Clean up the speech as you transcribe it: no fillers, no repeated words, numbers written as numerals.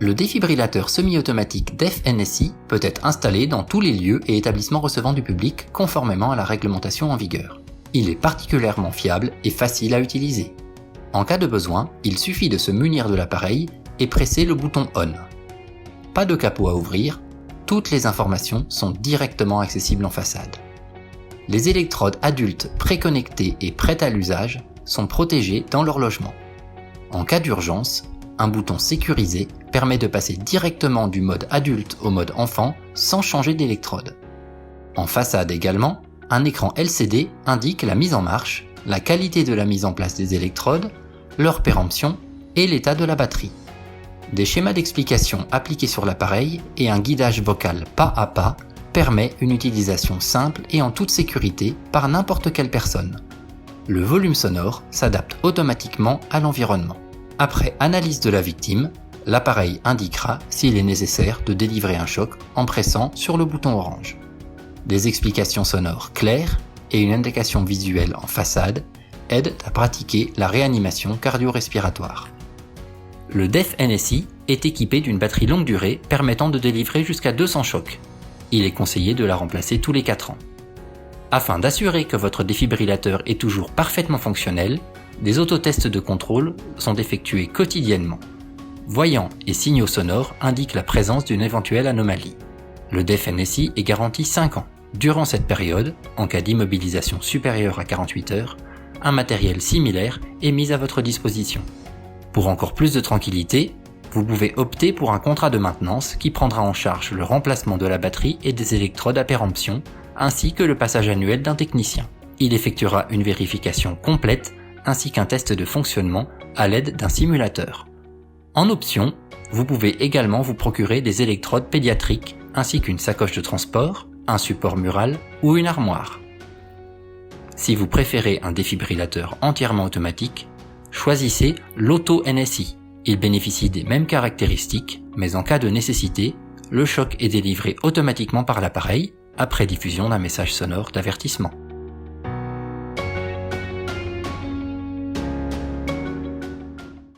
Le défibrillateur semi-automatique DEF-NSI peut être installé dans tous les lieux et établissements recevant du public conformément à la réglementation en vigueur. Il est particulièrement fiable et facile à utiliser. En cas de besoin, il suffit de se munir de l'appareil et presser le bouton ON. Pas de capot à ouvrir, toutes les informations sont directement accessibles en façade. Les électrodes adultes préconnectées et prêtes à l'usage sont protégées dans leur logement. En cas d'urgence, un bouton sécurisé permet de passer directement du mode adulte au mode enfant sans changer d'électrode. En façade également, un écran LCD indique la mise en marche, la qualité de la mise en place des électrodes, leur péremption et l'état de la batterie. Des schémas d'explication appliqués sur l'appareil et un guidage vocal pas à pas permet une utilisation simple et en toute sécurité par n'importe quelle personne. Le volume sonore s'adapte automatiquement à l'environnement. Après analyse de la victime, l'appareil indiquera s'il est nécessaire de délivrer un choc en pressant sur le bouton orange. Des explications sonores claires et une indication visuelle en façade aident à pratiquer la réanimation cardio-respiratoire. Le DEF-NSI est équipé d'une batterie longue durée permettant de délivrer jusqu'à 200 chocs. Il est conseillé de la remplacer tous les 4 ans. Afin d'assurer que votre défibrillateur est toujours parfaitement fonctionnel, des autotests de contrôle sont effectués quotidiennement. Voyants et signaux sonores indiquent la présence d'une éventuelle anomalie. Le DEF-NSI est garanti 5 ans. Durant cette période, en cas d'immobilisation supérieure à 48 heures, un matériel similaire est mis à votre disposition. Pour encore plus de tranquillité, vous pouvez opter pour un contrat de maintenance qui prendra en charge le remplacement de la batterie et des électrodes à péremption, ainsi que le passage annuel d'un technicien. Il effectuera une vérification complète ainsi qu'un test de fonctionnement à l'aide d'un simulateur. En option, vous pouvez également vous procurer des électrodes pédiatriques ainsi qu'une sacoche de transport, un support mural ou une armoire. Si vous préférez un défibrillateur entièrement automatique, choisissez l'Auto-NSI. Il bénéficie des mêmes caractéristiques, mais en cas de nécessité, le choc est délivré automatiquement par l'appareil après diffusion d'un message sonore d'avertissement.